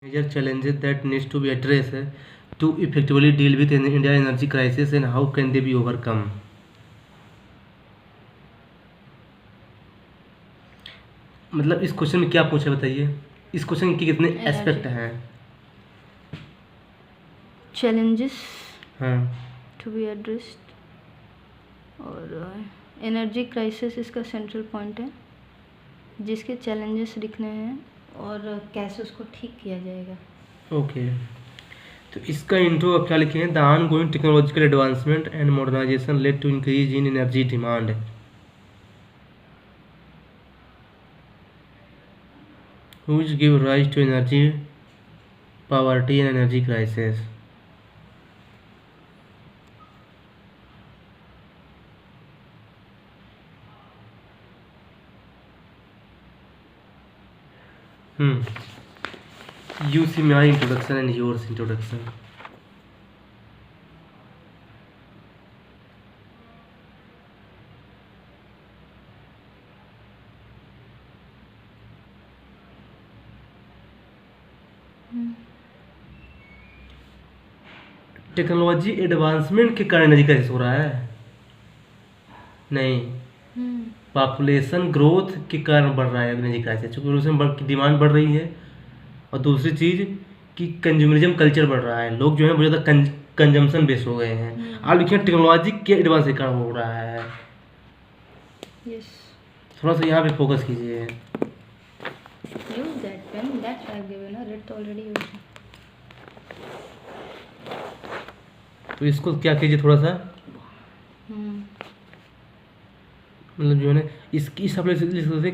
Major challenges that needs to be addressed to effectively deal with India energy crisis and how can they be overcome. मतलब इस question में क्या पूछा बताइए, इस क्वेश्चन के कितने एस्पेक्ट हैं? चैलेंजेस हाँ टू बी एड्रेस्ड और एनर्जी क्राइसिस इसका सेंट्रल पॉइंट है, जिसके चैलेंजेस लिखने हैं और कैसे उसको ठीक किया जाएगा. ओके तो इसका इंट्रो अब क्या लिखे हैं? The ongoing technological advancement and modernisation led to increase in energy demand which give rise to energy poverty and energy crisis. You see my introduction and yours introduction. Technology advancement के कारण energy crisis हो रहा है? नहीं, population growth के कारण बढ़ रहा है एनर्जी क्राइसिस, क्योंकि पॉपुलेशन की डिमांड बढ़ रही है और दूसरी चीज़ कि कंज्यूमरिज्म कल्चर बढ़ रहा है, लोग जो है बहुत ज़्यादा कंजम्पशन बेस्ड हो गए हैं. आप लिखिए टेक्नोलॉजी के एडवांस के कारण हो रहा है. यस, थोड़ा सा यहाँ पे फोकस कीजिए. Use that pain, that's why I given a red already used. तो इसको क्या कीजिए थोड़ा सा, मतलब जो है ना इसकी सब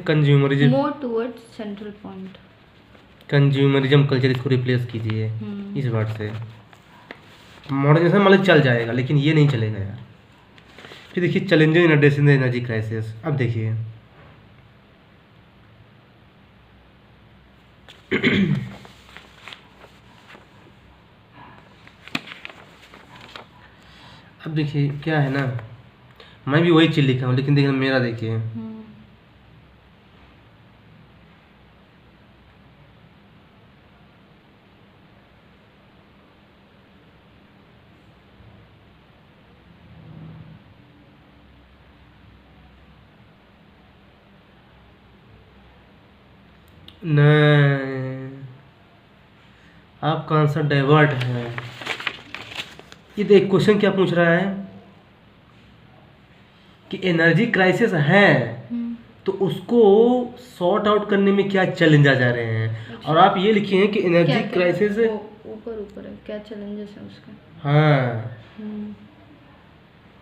consumerism, more towards central point, consumerism culture, इसको रिप्लेस कीजिए इस वर्ड से. मॉडर्नाइजेशन मतलब चल जाएगा, लेकिन ये नहीं चलेगा यार. फिर देखिए challenges in addressing the energy crisis. अब देखिए अब देखिए क्या है ना, मैं भी वही चीज़ लिखा हूँ, लेकिन देखिए मेरा देखिए नहीं, आपका आंसर डाइवर्ट है. ये देख क्वेश्चन क्या पूछ रहा है कि एनर्जी क्राइसिस है तो उसको सॉर्ट आउट करने में क्या चैलेंज आ जा रहे हैं. और आप ये लिखे हैं कि एनर्जी क्राइसिस ऊपर है, क्या चैलेंजेस है उसके. हाँ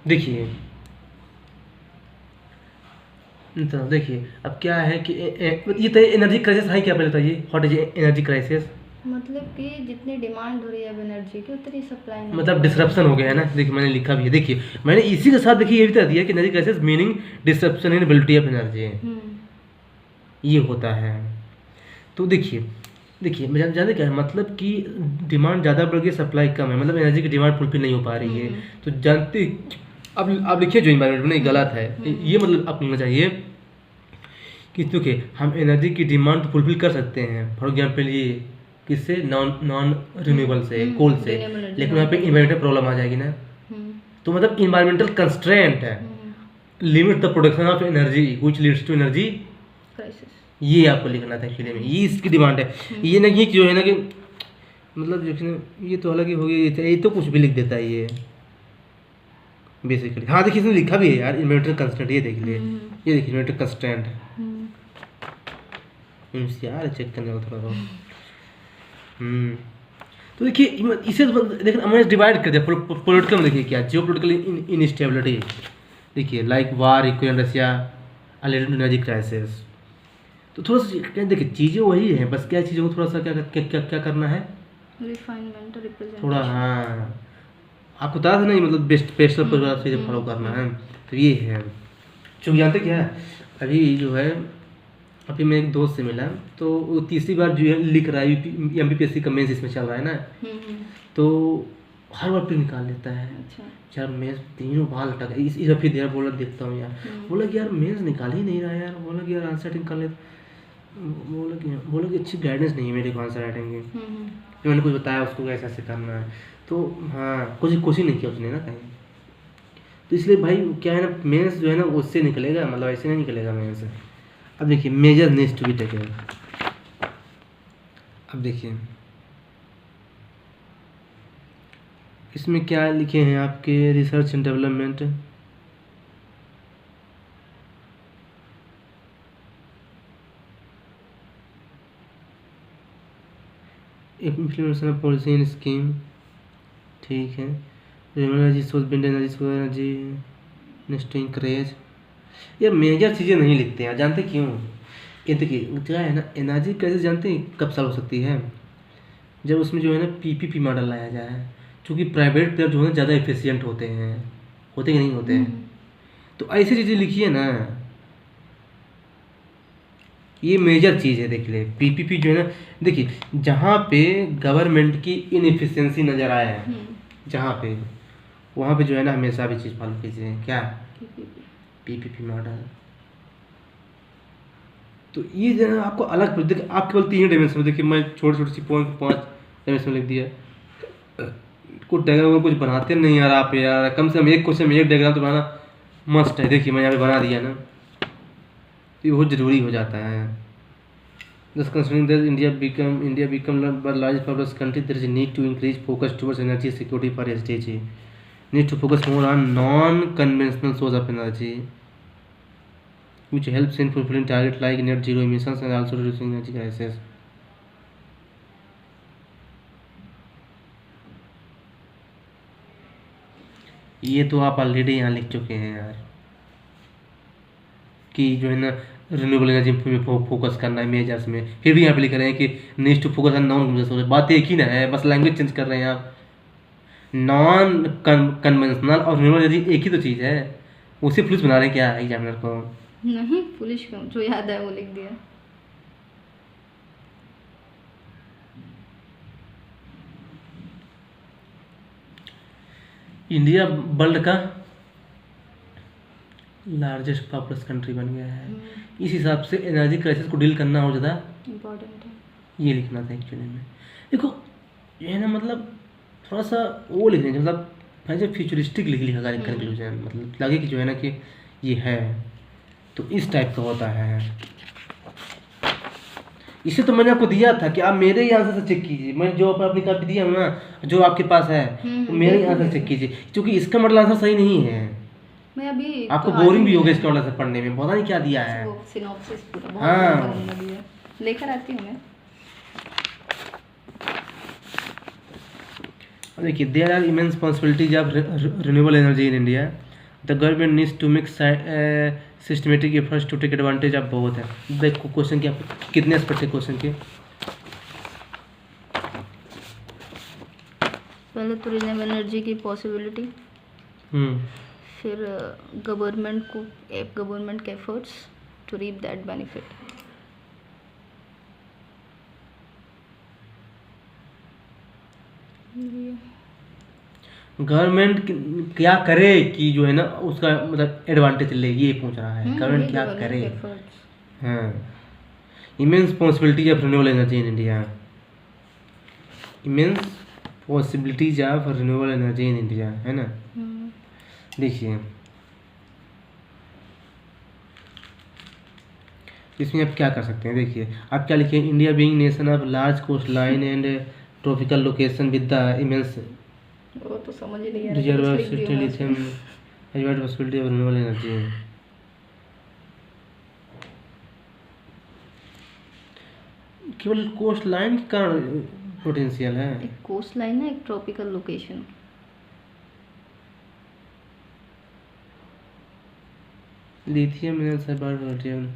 देखिए, तो देखिए अब क्या है कि ये तो एनर्जी क्राइसिस है क्या, पहले बताइए व्हाट इज एनर्जी क्राइसिस. मतलब कि जितनी डिमांड हो रही है अब एनर्जी की उतनी सप्लाई नहीं, मतलब डिसरप्शन हो गया है ना. देखिए मैंने लिखा भी है, देखिए मैंने इसी के साथ देखिए ये भी बता दिया कि energy crisis meaning disruption in availability of energy, ये होता है. तो देखिए मैं जानते क्या है, मतलब कि डिमांड ज़्यादा बढ़ गई, सप्लाई कम है, मतलब एनर्जी की डिमांड फुलफिल नहीं हो पा रही है. तो जानते अब आप लिखिए जो इन्वायरमेंट में गलत है, ये मतलब आप लिखना चाहिए कि क्योंकि हम एनर्जी की डिमांड तो फुलफिल कर सकते हैं, फॉर एग्जाम्पल ये किससे, नॉन रिन्यूएबल से, कोल से, लेकिन वहाँ पे इन्वायरमेंटल प्रॉब्लम आ जाएगी ना. तो मतलब इन्वायरमेंटल कंस्ट्रेंट है, limit the production of energy which leads to energy crisis. ये आपको लिखना था एक्चुअली में, ये इसकी डिमांड है. ये ना कि जो है ना कि मतलब जो ये तो हालांकि हो गया, ये तो कुछ भी लिख देता है ये बेसिकली. हाँ देखिए इसने लिखा भी है यार, इन्वायरमेंटल कंस्ट्रेंट, ये देख लिए, ये देखिए इन्वायरमेंटल कंस्ट्रेंट यार, चेक करने का थोड़ा सा. तो देखिए इसे देखिए हमने डिवाइड कर दिया पॉलिटिकल में. देखिए क्या जियो पोलिटिकल इनस्टेबिलिटी, देखिए लाइक वार, यूक्रेन रशिया, एनर्जी क्राइसिस. तो थोड़ा सा देखिए चीज़ें वही हैं, बस क्या चीज़ों को थोड़ा सा क्या करना है, रिफाइनमेंट, रिप्रेजेंटेशन थोड़ा. हाँ आपको बता था नहीं, मतलब बेस्ट पेस्टल पर चीज़ें फॉलो करना है. तो ये है, चूँकि जानते क्या है, अभी जो है अभी मैं एक दोस्त से मिला, तो वो तीसरी बार जो है लिख रहा है, MPPSC का मेंस इसमें चल रहा है ना, तो हर बार प्रिंट निकाल लेता है. अच्छा. यार मेंस तीनों बाल अटक है. इस फिर देर बोला देखता हूँ यार, बोला कि यार मेंस निकाल ही नहीं रहा यार, बोला कि यार आंसर निकाल ले. बोलो कि अच्छी गाइडेंस नहीं है मेरे को आंसर राइटिंग की। मैंने कुछ बताया उसको कैसे ऐसे करना है, तो हाँ कुछ कोशिश नहीं किया उसने ना कहीं। तो इसलिए भाई क्या है ना, मेंस जो है ना उससे निकलेगा, मतलब ऐसे नहीं निकलेगा मेंस। अब देखिए major needs to be taken. अब देखिए इसमें क्या लिखे हैं आपके, research and development, implementation of policy and scheme, ठीक है। Energy source, wind energy, solar energy, next to encourage. ये मेजर चीज़ें नहीं लिखते हैं, जानते क्यों? ये देखिए क्या है ना, एनर्जी कैसे जानते हैं कब चालू हो सकती है, जब उसमें जो है ना पीपीपी मॉडल लाया जाए, क्योंकि प्राइवेट प्लेयर जो है ना ज़्यादा एफिशिएंट होते हैं, होते कि नहीं होते हैं। तो ऐसी चीज़ें लिखिए ना, ये मेजर चीज़ है। देख ले पीपीपी जो है ना, देखिए जहाँ पे गवर्नमेंट की इनएफिशिएंसी नज़र आए, जहाँ पे वहाँ पे जो है ना हमेशा भी चीज़ फॉलो कीजिए, क्या पीपीपी मॉडल। तो ये जो है ना आपको अलग, देखिए आप केवल 3 डायमेंशन में, देखिए मैं छोटी छोटी सी पॉइंट को 5 डायमेंशन में लिख दिया। कुछ डायग्राम कुछ बनाते नहीं यार आप, यार कम से कम एक क्वेश्चन में एक डायग्राम तो बनाना मस्ट है। देखिए मैं यहाँ पे बना दिया ना, ये बहुत ज़रूरी हो जाता है। Thus considering that India become the largest populous country, there is a need to increase focus towards energy security for SDG. Need to focus more on non-conventional source of energy, which helps in fulfilling targets like net zero emissions and also reducing energy crisis. ये तो आप already यहाँ लिख चुके हैं यार, कि जो है ना रिन्यूएबल एनर्जी में फोकस करना है मेजर्स में, फिर भी यहाँ पे लिख रहे हैं कि needs to focus on non conventional. बात एक ही ना है, बस लैंग्वेज चेंज कर रहे हैं आप। नॉन कन्वेंशनल और रिन्यूएबल एनर्जी एक ही तो चीज़ है, उसे पुलिस बना रहे हैं क्या एग्जामिनर को? नहीं पुलिस क्यों, जो याद है वो लिख दिया। इंडिया वर्ल्ड का लार्जेस्ट पॉपुलस कंट्री बन गया है, इस हिसाब से एनर्जी क्राइसिस को डील करना और ज़्यादा इम्पोर्टेंट है, ये लिखना था एक्चुअली में। देखो ये है ना, मतलब थोड़ा सा वो लिखने मतलब ऐसे फ्यूचरिस्टिक लिखा कंक्लूजन, मतलब लगे कि जो है ना कि ये है, तो इस टाइप का होता है। इसे तो मैंने आपको दिया था कि आप मेरे ही आंसर से चेक कीजिए, मैं जो अपनी कॉपी दिया हूँ ना, जो आपके पास है तो मेरे ही आंसर चेक कीजिए, क्योंकि इसका मॉडल आंसर सही नहीं है। मैं अभी आपको बोरिंग भी होगा इसका मॉडल आंसर पढ़ने में, पता नहीं क्या दिया है। वो सिनॉप्सिस पूरा बहुत हाँ दिया है, लेकर आती हूँ मैं। देखिए there are immense possibilities of renewable energy in India, the government needs to make systematic efforts to take advantage of both है। देखो क्वेश्चन के कितने एस्पेक्ट है क्वेश्चन के? पहले तो रिन्यूएबल एनर्जी की पॉसिबिलिटी, फिर गवर्नमेंट के efforts to reap that benefit. Government क्या करे कि जो है ना उसका मतलब एडवांटेज ले, ये पूछ रहा है गवर्नमेंट क्या करे। हाँ immense possibilities of renewable energy in India, immense possibilities of renewable energy in India, है ना। देखिए इसमें आप क्या कर सकते हैं, देखिए आप क्या लिखे, India being nation of large coast line and tropical location with the immense वो तो समझ ही नहीं आ reserve lithium hydride possibility of renewable energy. केवल कोस्ट लाइन का पोटेंशियल है, एक कोस्ट लाइन है, एक ट्रॉपिकल लोकेशन। लिथियम मिनरल्स है बायोटियम।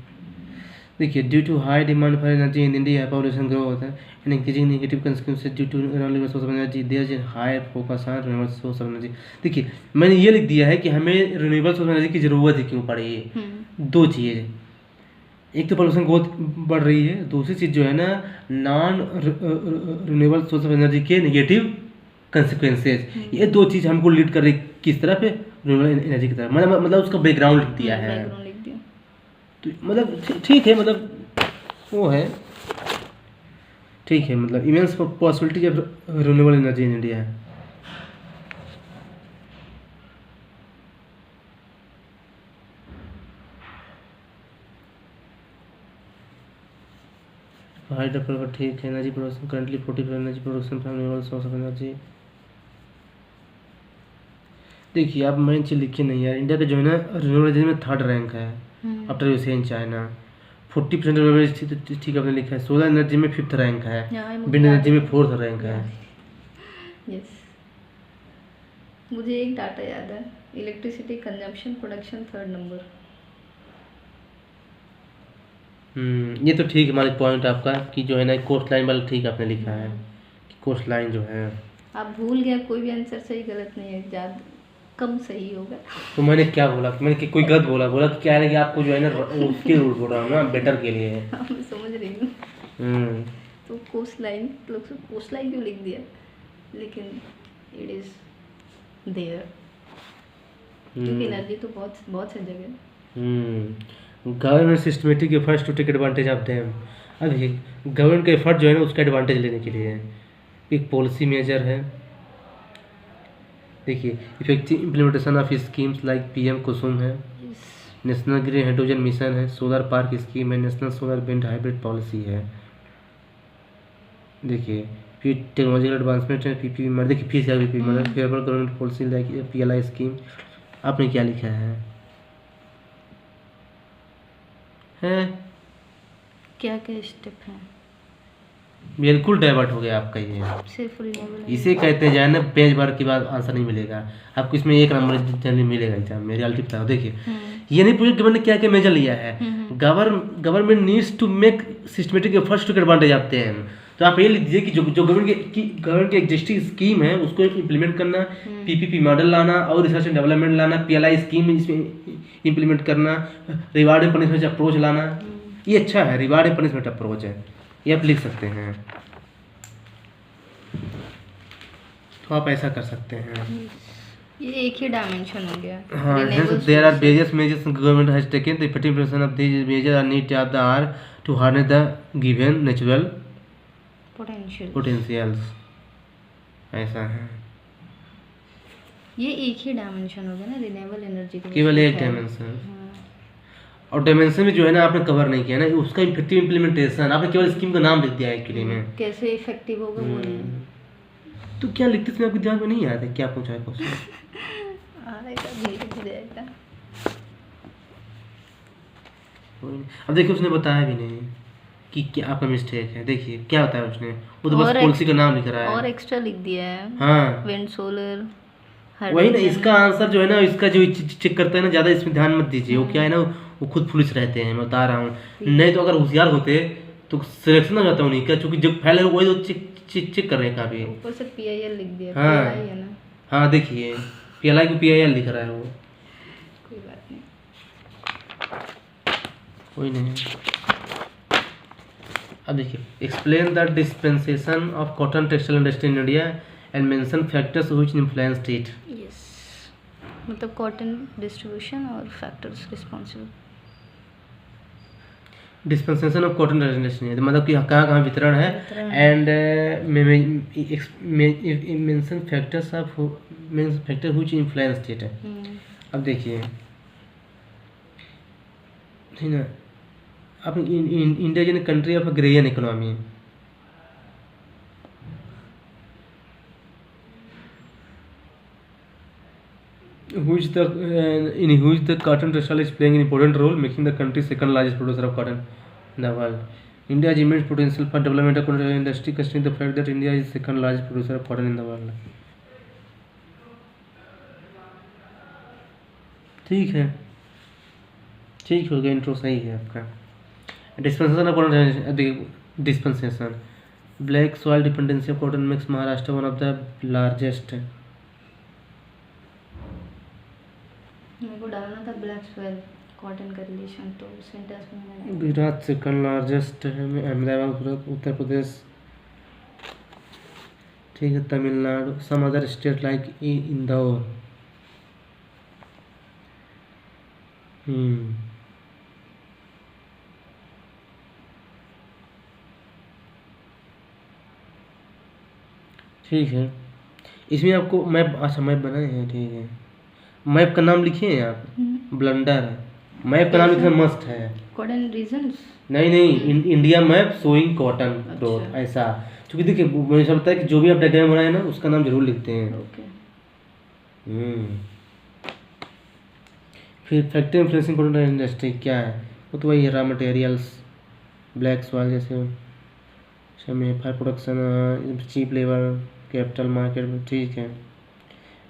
देखिए due to high demand for energy in India, population growth and increasing negative consequences due to renewable source of energy, there is high focus on renewable source of energy. देखिए मैंने ये लिख दिया है कि हमें रिन्यूएबल सोर्स ऑफ एनर्जी की ज़रूरत है, क्यों पड़ी है? दो चीज़, एक तो पॉपुलेशन ग्रोथ बढ़ रही है, दूसरी चीज़ जो है ना non renewable source of energy के नेगेटिव कंसिक्वेंसेज, ये दो चीज़ हमको लीड कर रही किस तरफ है, रिन्यूएबल एनर्जी की तरफ। मतलब उसका बैकग्राउंड लिख दिया है, तो मतलब ठीक है, मतलब वो है ठीक है, मतलब immense possibility of renewable energy in India है। हाइड्रो पावर ठीक है। Energy production currently 40% energy production from renewable source of energy. देखिए आप मेन चीज़ लिखी नहीं यार, इंडिया का जो है ना रिन्यूएबल एनर्जी में 3rd रैंक है after USA and China. 40% renewable energy ठीक आपने लिखा है। सोलर एनर्जी में 5th रैंक है। विंड एनर्जी में 4th रैंक है। यस, मुझे एक डाटा याद है, electricity consumption production 3rd number. ये तो ठीक है मालिक पॉइंट आपका कि जो है ना कोस्ट लाइन वाला ठीक आपने लिखा है कि कोस्ट लाइन जो है। आप भूल गया, कोई भी आंसर सही गलत नहीं है, ज़्यादा कम सही होगा। तो मैंने क्या बोला, मैंने कि कोई गलत बोला कि क्या है ना कि आपको जो है ना उसके रूल बोल रहा हूँ ना बेटर के लिए। हाँ, मैं समझ रही हूँ। तो कोस्ट लाइन, लोग कोस्ट लाइन क्यों लिख दिया, लेकिन इट इज़ देयर क्योंकि एनर्जी तो बहुत बहुत सी जगह। Government systematic efforts to take advantage of them. अब ये गवर्नमेंट का एफर्ट जो है ना उसका एडवांटेज लेने के लिए एक पॉलिसी मेजर है। देखिए effective implementation of schemes like PM Kusum है, नेशनल ग्रीन हाइड्रोजन मिशन है, सोलर पार्क स्कीम है, national solar wind hybrid policy है। देखिए फिर टेक्नोलॉजिकल एडवांसमेंट है, पीपीपी मर्द देखिए फीस या पीपीपी मतलब favourable government policy like PLI scheme. आपने क्या लिखा है क्या क्या स्टेप है? बिल्कुल डाइवर्ट हो गया आपका ये। सिर्फ रिन्यूएबल इसे कहते हैं ना पेज भर के बाद आंसर नहीं मिलेगा आपको, इसमें 1 नंबर जल्दी मिलेगा एग्जाम में। रियलिटी बताओ। देखिए ये नहीं पूछे गवर्नमेंट ने क्या क्या मेजर लिया है। Government needs to make systematic efforts to take advantage of them. तो आप ये लिख दीजिए कि जो गवर्नमेंट की एग्जिस्टिंग स्कीम है उसको इम्प्लीमेंट करना, पीपीपी मॉडल लाना और रिसर्च एंड डेवलपमेंट लाना, पीएलआई स्कीम इसमें इम्प्लीमेंट करना, रिवार्ड एंड पनिशमेंट अप्रोच लाना। ये अच्छा है, रिवार्ड एंड पनिशमेंट अप्रोच है, ये आप लिख सकते हैं। तो आप ऐसा कर सकते हैं। ये एक ही डायमेंशन हो गया। हाँ, there are various measures government has taken the effective implementation of these major are need of the are to harness the given natural potentials. ऐसा है, ये एक ही डायमेंशन हो गया ना रिन्यूएबल एनर्जी का, केवल एक डायमेंशन। और डायमेंशन में जो है ना आपने कवर नहीं किया ना उसका इफेक्टिव इम्प्लीमेंटेशन, आपने केवल स्कीम का नाम लिख दिया है एक्चुअली में। कैसे इफेक्टिव होगा वो नहीं। तो क्या लिखते थे आपके दिमाग में नहीं याद है क्या पूछा है क्वेश्चन? आएगा धीरे धीरे आएगा। अब देखिए उसने बताया भी नहीं कि क्या आपका मिस्टेक है। देखिए क्या बताया उसने, वो तो बस पॉलिसी का नाम लिख रहा है और एक्स्ट्रा लिख दिया है। हाँ विंड सोलर वही ना, इसका आंसर जो है ना इसका जो चेक करता है ना ज़्यादा इसमें ध्यान मत दीजिए। वो क्या है ना वो खुद पुलिस रहते हैं, मैं बता रहा हूँ। नहीं तो अगर होशियार होते तो सिलेक्शन हो जाता उन्हीं का, क्योंकि जो फैल है वही तो चेक कर रहे हैं काफ़ी। ऊपर से पीआईएल लिख दिया। हाँ PIL है ना। हाँ देखिए पीएलआई को पीआईएल लिख रहा है वो। कोई बात नहीं, कोई नहीं। अब देखिए explain the dispensation of cotton textile industry in India and mention factors which influenced it. Yes, मतलब कॉटन डिस्ट्रीब्यूशन और factors responsible. Dispensation of cotton industry मतलब कि कहाँ कहाँ वितरण है and mention factors of mention factor which influenced it. अब देखिए ठीक है, अब India is country of agrarian economy. in which the cotton textile is playing an important role, making the country second largest producer of cotton in the world. India has immense potential for development of cotton industry, considering the fact that India is second largest producer of cotton in the world. ठीक है, ठीक हो गया, intro सही है आपका। Dispensation of cotton, dispensation black soil dependency of cotton makes Maharashtra one of the largest. मेरे को डालना था ब्लैक सॉइल कॉटन का रिलेशन, तो सेंटेंस में मैंने गुजरात सेकंड लार्जेस्ट है, अहमदाबाद उत्तर प्रदेश ठीक है, Tamil Nadu, some other state like Indore. ठीक है, इसमें आपको मैप, अच्छा मैप बनाए हैं, ठीक है। मैप का नाम लिखिए हैं आप, ब्लंडर है। मैप का नाम लिखना मस्ट है। Cotton regions. नहीं नहीं, India map showing cotton cloth, अच्छा। ऐसा। क्योंकि देखिए मुझे ऐसा लगता है कि जो भी आप डायग्राम बनाए ना उसका नाम जरूर लिखते हैं। ओके। फिर फैक्ट्री इन्फ्लुएंसिंग कॉटन इंडस्ट्री क्या है, वो तो वही है, रॉ मटेरियल्स, ब्लैक सॉइल जैसे समय, fire production, cheap labour, capital market, ठीक है।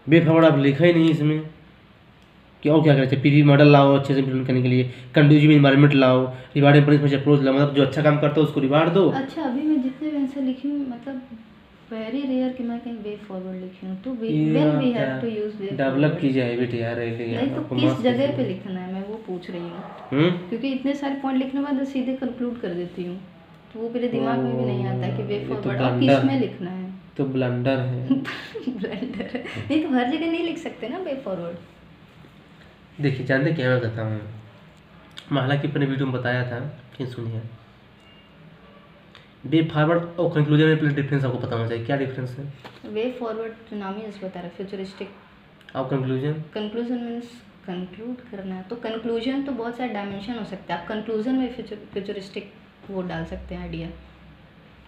बेफावड़ आप लिखा ही नहीं इसमें कि और क्या करना चाहिए, पीवी मॉडल लाओ अच्छे से इम्प्लीमेंट करने के लिए, कंड्यूसिव इन्वायरमेंट लाओ, रिवार्ड एम्प्लॉयज अप्रोच लाओ, मतलब जो अच्छा काम करता है उसको रिवार्ड दो। अच्छा, अभी मैं जितने भी आंसर लिखी हूँ, मतलब वेरी रेयर कि मैं कहीं वे फॉरवर्ड लिखी हूँ, तो when we have to use वे डेवलप कीजिए हैबिट यार, नहीं तो किस जगह पे लिखना है, मैं वो पूछ रही हूँ। क्योंकि इतने सारे पॉइंट लिखने के बाद सीधे कंक्लूड कर देती हूँ, तो वो मेरे दिमाग में भी नहीं आता कि वे फॉरवर्ड और किस में लिखना है। तो ब्लंडर है। ब्लेंडर है, नहीं तो हर जगह नहीं लिख सकते ना वे फॉरवर्ड। देखिए जानते क्या मैं बताता हूँ, मैं हालांकि अपने वीडियो में बताया था, फिर सुनिए। वे फॉरवर्ड और कंक्लूजन में पहले डिफरेंस आपको पता होना चाहिए, क्या डिफरेंस है। वे फॉरवर्ड जो नाम ही इस बता रहा है, फ्यूचरिस्टिक। और कंक्लूजन, कंक्लूजन मीन्स कंक्लूड करना है, तो कंक्लूजन तो बहुत सारे डायमेंशन हो सकते हैं, आप कंक्लूजन में फ्यूचरिस्टिक वो डाल सकते हैं आइडिया,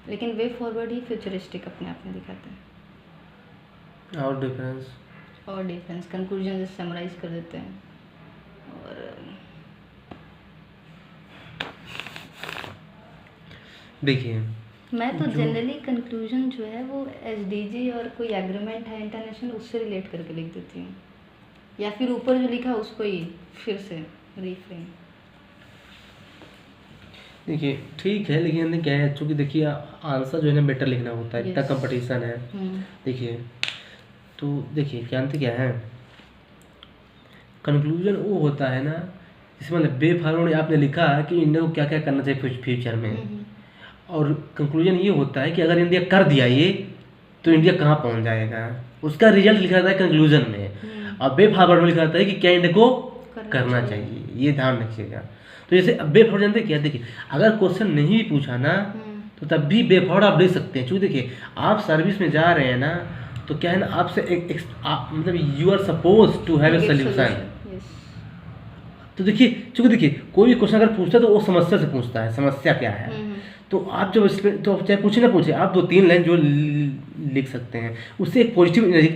लेकिन वे फॉरवर्ड ही फ्यूचरिस्टिक अपने आप में दिखाते हैं। और डिफरेंस, और डिफरेंस कंक्लूजन जैसे समराइज कर देते हैं, और देखिए मैं तो जनरली कंक्लूजन जो है वो एसडीजी और कोई एग्रीमेंट है इंटरनेशनल, उससे रिलेट करके लिख देती हूँ, या फिर ऊपर जो लिखा उसको ही फिर से रीफ्रेम। देखिए ठीक है, लेकिन क्या है, चूँकि देखिए आंसर जो है ना बेटर लिखना होता है, इतना कंपटीशन है। देखिए तो देखिए जानते क्या है, कंक्लूजन वो होता है ना, इसमें मतलब बे फॉरवर्ड आपने लिखा कि इंडिया को क्या क्या करना चाहिए फ्यूचर में, और कंक्लूजन ये होता है कि अगर इंडिया कर दिया ये तो इंडिया कहाँ पहुँच जाएगा, उसका रिजल्ट लिखा रहता है कंक्लूजन में। और बे फॉरवर्ड में लिखा रहता है कि क्या इंडिया को करना चाहिए, ये ध्यान रखिएगा। तो जैसे अब बे फॉरवर्ड जानते क्या, देखिए अगर क्वेश्चन नहीं भी पूछा ना तो तब भी बे फॉरवर्ड आप ले सकते हैं, क्योंकि देखिए आप सर्विस में जा रहे हैं ना, तो क्या है ना, आपसे मतलब you are suppose to have a solution. तो देखिए चूँकि देखिए कोई भी क्वेश्चन अगर पूछता है तो वो समस्या से पूछता है, समस्या क्या है। तो आप जब इसमें तो चाहे पूछे ना पूछे, आप 2-3 लाइन जो लिख सकते हैं, उससे एक पॉजिटिव एनर्जी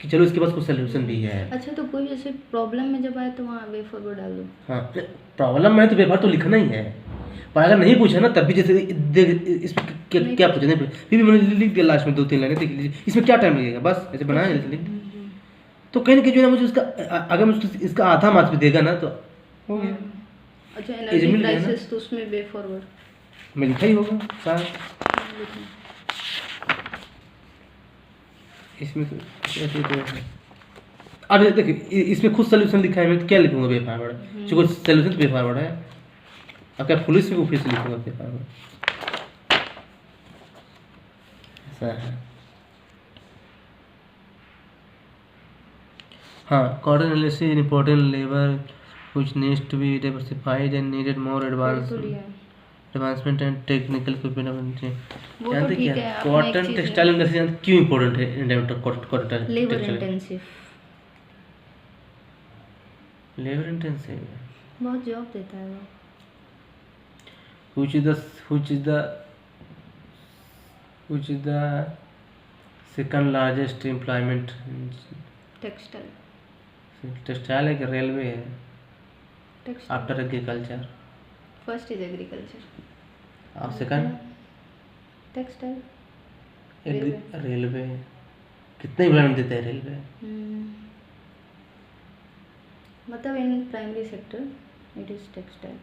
कि चलो इसके पास कुछ सोल्यूशन भी है। अच्छा, तो कोई जैसे प्रॉब्लम में जब आए तो वहाँ वे फॉरवर्ड डाल दो। हाँ, प्रॉब्लम में है तो व्यवहार तो लिखना ही है, पर अगर नहीं पूछा ना तब भी जैसे इसमें क्या पूछा नहीं, फिर भी मैंने लिख दिया लास्ट में 2-3 लाइनें, देख लीजिए इसमें क्या टाइम लगेगा, बस ऐसे बनाया जैसे लिख। तो कहीं ना कहीं जो है ना मुझे उसका अगर मुझे इसका आधा मार्क्स भी देगा ना तो हो गया। अच्छा, एनर्जी क्राइसिस तो उसमें वे फॉरवर्ड में लिखा ही होगा शायद, इसमें तो ऐसे तो है। अब देखिए इसमें खुद सोल्यूशन लिखा है, मैं तो क्या लिखूंगा बे फॉरवर्ड, क्योंकि सोल्यूशन तो बे फॉरवर्ड है। अब क्या पुलिस में फिर से लिखूंगा बे फॉरवर्ड, ऐसा है। हाँ, cotton analysis is important labour which needs to be diversified and needed more advancement and technical equipment। जानते क्या कॉटन टेक्सटाइल इंडस्ट्री क्यों इम्पोर्टेंट है इंडिया में, cotton labour intensive, labour intensive बहुत जॉब देता है वो। which is the second largest employment, textile है कि रेलवे है, after agriculture, first is agriculture और सेकंड टेक्सटाइल। रेलवे कितने एम्प्लॉयमेंट देता है रेलवे, मतलब in primary sector it is textile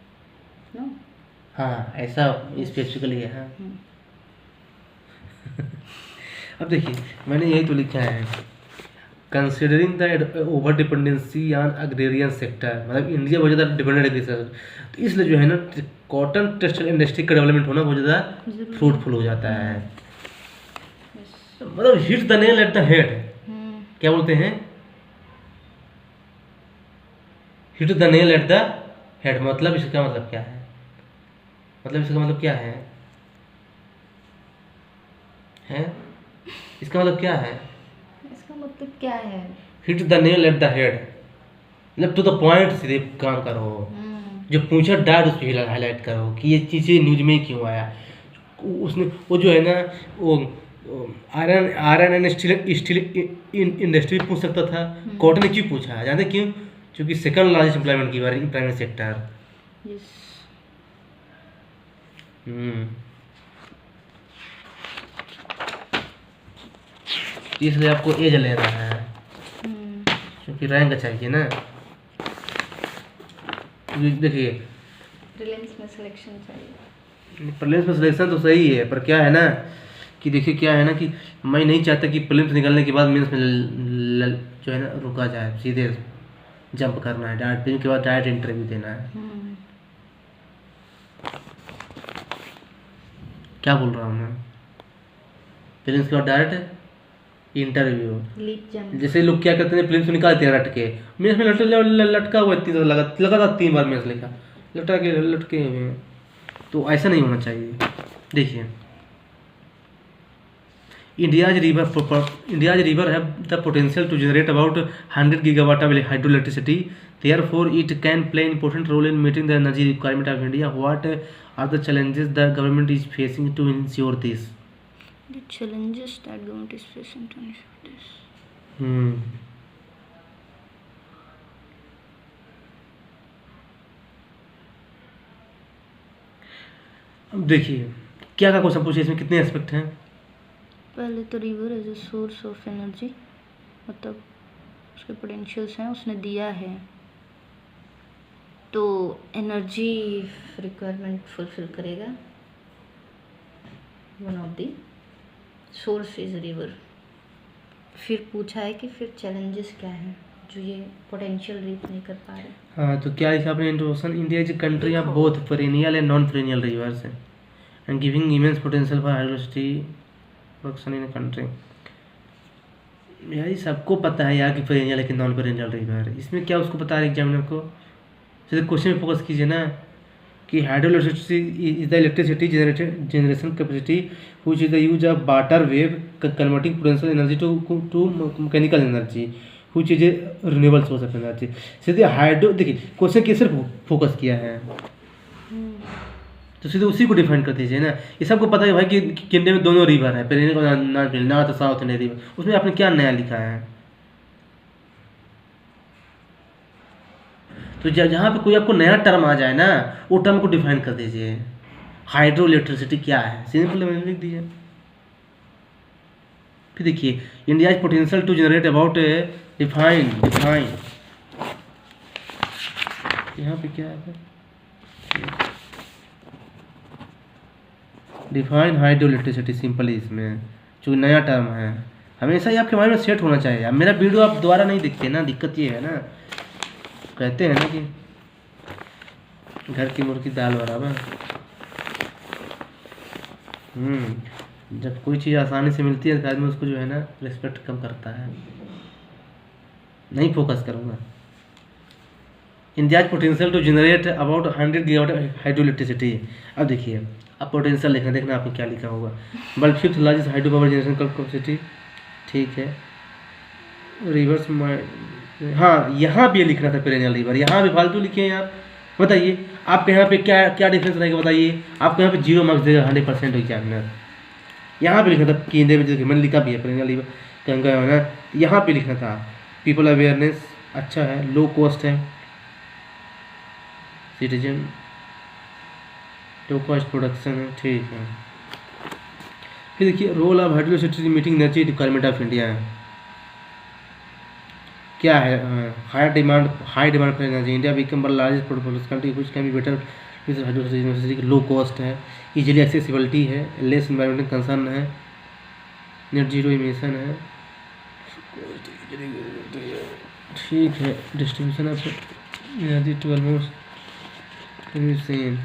no. हाँ ऐसा स्पेसिफिकली है। हाँ अब देखिए मैंने यही तो लिखा है, considering the over dependency on agrarian sector, मतलब इंडिया बहुत ज़्यादा डिपेंडेंट एग्रीकल्चर, तो इसलिए जो है ना कॉटन टेक्सटाइल इंडस्ट्री का डेवलपमेंट होना बहुत ज़्यादा फ्रूटफुल हो जाता है। मतलब hit the nail at the head, क्या बोलते हैं, hit the nail at the head, मतलब इसका मतलब क्या है, मतलब इसका मतलब क्या है? इसका मतलब क्या है? इसका मतलब क्या है? Hit the nail at the head, मतलब टू द पॉइंट सीधे काम करो। जो पूछा डायरेक्ट उस पर हाईलाइट करो कि ये चीज़ें न्यूज में क्यों आया। उसने वो जो है ना वो iron iron and steel steel industry पूछ सकता था, कोर्ट ने क्यों पूछा जानते क्यों? क्योंकि सेकंड लार्जेस्ट एम्प्लॉयमेंट की बारे प्राइवेट सेक्टर। यस। इसलिए आपको एज ले रहा है क्योंकि रैंक चाहिए ना। देखिए प्रीलिम्स में सिलेक्शन चाहिए। प्रीलिम्स में सिलेक्शन तो सही है, पर क्या है ना कि देखिए क्या है ना कि मैं नहीं चाहता कि प्रीलिम्स निकलने के बाद मेंस में जो है ना रुका जाए, सीधे जंप करना है, डायरेक्ट प्रीलिम्स के बाद डायरेक्ट इंटरव्यू देना है। क्या बोल रहा हूँ मैं? प्रीलिम्स के बाद डायरेक्ट इंटरव्यू। Leap jump. जैसे लोग क्या करते हैं प्रीलिम्स निकालते हैं रट के, मेंस में लटका हुआ इतनी लगा था 3 बार मेंस लिखा लटके हुए हैं। तो ऐसा नहीं होना चाहिए। देखिए India's river have the potential to generate about 100 gigawatt of hydroelectricity. Therefore, it can play an important role in meeting the energy requirement of India. What are the challenges the government is facing to ensure this? The challenges that government is facing to ensure this. अब देखिए क्या question पूछे, इसमें कितने aspect हैं? पहले तो river as a source of energy, मतलब उसके पोटेंशियल्स हैं, उसने दिया है तो एनर्जी रिक्वायरमेंट फुलफिल करेगा। One of the source is river. फिर पूछा है कि फिर चैलेंजेस क्या हैं जो ये पोटेंशियल रीच नहीं कर पा रहे। हाँ तो क्या लिखा आपने introduction? India is country of both perennial and non perennial rivers and giving immense potential for hydrocity production in country. यार सबको पता है यार कि पेरिनियल है कि नॉन पेरिनियल रिवर है, इसमें क्या उसको बता रहे एग्जामिनर को? सीधे क्वेश्चन में फोकस कीजिए ना कि hydroelectricity is the electricity generation capacity which is the use of water wave converting potential energy to mechanical energy which is a renewable source of energy. सीधे हाइड्रो देखिए क्वेश्चन किस सिर्फ फोकस किया है तो सीधे उसी को डिफाइन कर दीजिए ना। ये सबको पता है भाई कि इंडिया में दोनों रिवर है, पेरिनियल और नॉर्थ साउथ इंडियन रिवर, उसमें आपने क्या नया लिखा है? तो जहाँ पे कोई आपको नया टर्म आ जाए ना वो टर्म को डिफाइन कर दीजिए। हाइड्रो इलेक्ट्रिसिटी क्या है सिंपल मैंने लिख दिया। फिर देखिए India is potential to generate about define यहाँ पे क्या है? डिफाइन हाइड्रो इलेक्ट्रिसिटी सिंपल इसमें जो नया टर्म है हमेशा ही आपके माइंड में सेट होना चाहिए। अब मेरा वीडियो आप दोबारा नहीं दिखते ना, दिक्कत ये है ना, कहते हैं ना कि घर की मुर्गी दाल बराबर। जब कोई चीज़ आसानी से मिलती है तो आदमी उसको जो है ना रिस्पेक्ट कम करता है। नहीं फोकस करूँगा। India's potential to generate about 100 gigawatt hydro electricity. अब देखिए अब पोटेंशियल लिखना, देखना आपको क्या लिखा होगा। बल्कि fifth largest hydro power generation capacity, ठीक है। रिवर्स हाँ यहाँ भी लिखना था पेरिनियल रिवर, यहाँ भी फालतू लिखे हैं यार। बताइए आपके यहाँ पे क्या क्या डिफरेंस रहेगा बताइए? आपको यहाँ पे 0 मार्क्स देगा 100% एग्जामिनर। यहाँ पे लिखना था कि इंडिया में, देखिए मैंने लिखा भी है पेरिनियल रिवर गंगा है ना, यहाँ पे लिखना था पीपल अवेयरनेस अच्छा है, लो कॉस्ट है, सिटीजन लो कॉस्ट प्रोडक्शन है, ठीक है। फिर देखिए role of hydro electricity meeting energy requirement of India है क्या है? High demand for energy, India become one largest producer country which can be better with hydro electricity, low cost है, easily accessibility है, लेस एनवायरमेंटल कंसर्न है, net zero emission है, ठीक है। Distribution of energy to almost same.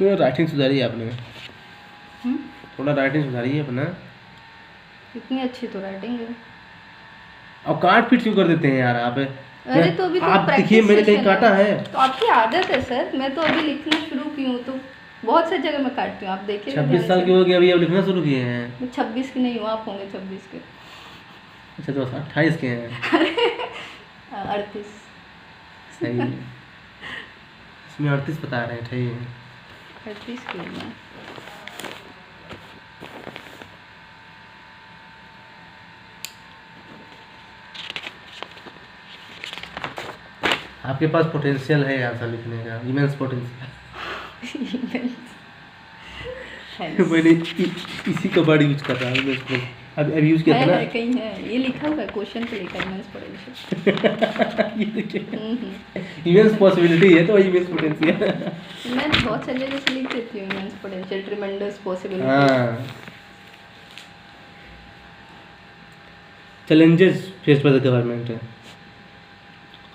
थोड़ा writing सुधारिए आपने, थोड़ा writing सुधारिए अपना। इतनी अच्छी तो राइटिंग है। अब काट पीट क्यों कर देते हैं यार आप? अरे तो अभी तो आप देखिए मैंने कहीं काटा है? तो आपकी आदत है सर, मैं तो अभी लिखना शुरू की हूँ तो बहुत से जगह मैं काटती हूँ, आप देखिए 26 साल के हो गए अभी, अब लिखना शुरू किए हैं। 26 की नहीं हूँ, आप होंगे 26 के। अच्छा तो 28 के हैं। 38। सही है, इसमें 38 बता रहे हैं, सही है। 38 की हूँ मैं। आपके पास पोटेंशियल है आंसर लिखने का, इमेंस पोटेंशियल। मैंने इसी का वर्ड यूज कर रहा हूँ मैं, अभी यूज किया था ना। कहीं है ये लिखा हुआ है, क्वेश्चन पे लिखा है इमेंस पोटेंशियल। ये देखिए इमेंस पॉसिबिलिटी है तो इमेंस पोटेंशियल। मैं बहुत सारी जगह से लिख देती हूँ इमेंस पोटेंशियल, ट्रिमेंडस पॉसिबिलिटी। हाँ, challenges faced by the government है।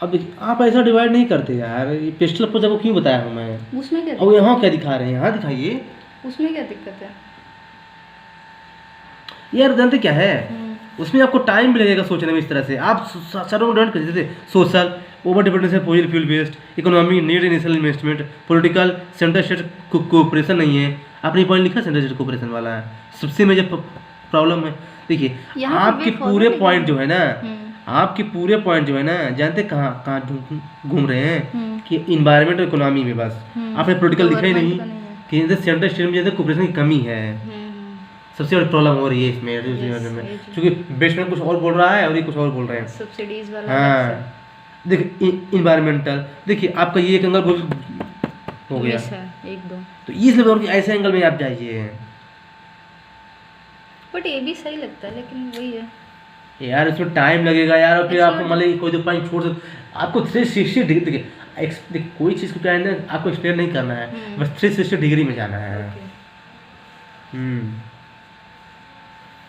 अब देखिए आप ऐसा डिवाइड नहीं करते यार, ये पेस्टल अप्रोच आपको क्यों बताया हूँ मैं। उसमें क्या और यहाँ क्या दिखा रहे हैं, यहाँ दिखाइए। उसमें क्या दिक्कत है यार जानते क्या है, उसमें आपको टाइम भी लगेगा सोचने में। इस तरह से आप सर्व डिवाइड कर देते, सोशल, ओवर डिपेंडेंस है, fossil fuel based, economy, need initial investment, political, central state cooperation नहीं है। आपने पॉइंट लिखा सेंट्रल स्टेट कोऑपरेशन वाला है, सबसे मेजर प्रॉब्लम है। देखिए आपके पूरे पॉइंट जो है ना, आपके पूरे पॉइंट जो है ना, जानते कहाँ कहाँ घूम रहे हैं कि इन्वायरमेंट और इकोनॉमी में। बस आपने पॉलिटिकल लिखा ही नहीं कि सेंट्रल स्टेट में जैसे कोऑपरेशन की कमी है, सबसे बड़ी प्रॉब्लम हो रही है इसमें। क्योंकि बेसमेंट कुछ और बोल रहा है और ये कुछ और बोल रहे हैं, सब्सिडीज वाला। हाँ देखिए इन्वायरमेंटल, देखिए आपका ये एक एंगल हो गया, एक दो, तो इसलिए ऐसे एंगल में आप जाइए। बट ये भी सही लगता है, लेकिन वही है यार इसमें टाइम लगेगा यार, और फिर आपको मतलब कोई तो पॉइंट छोड़ सकते, आपको 360 डिग्री, देखिए कोई चीज़ को क्या है ना, आपको एक्सप्लेन नहीं करना है, बस 360 डिग्री में जाना है।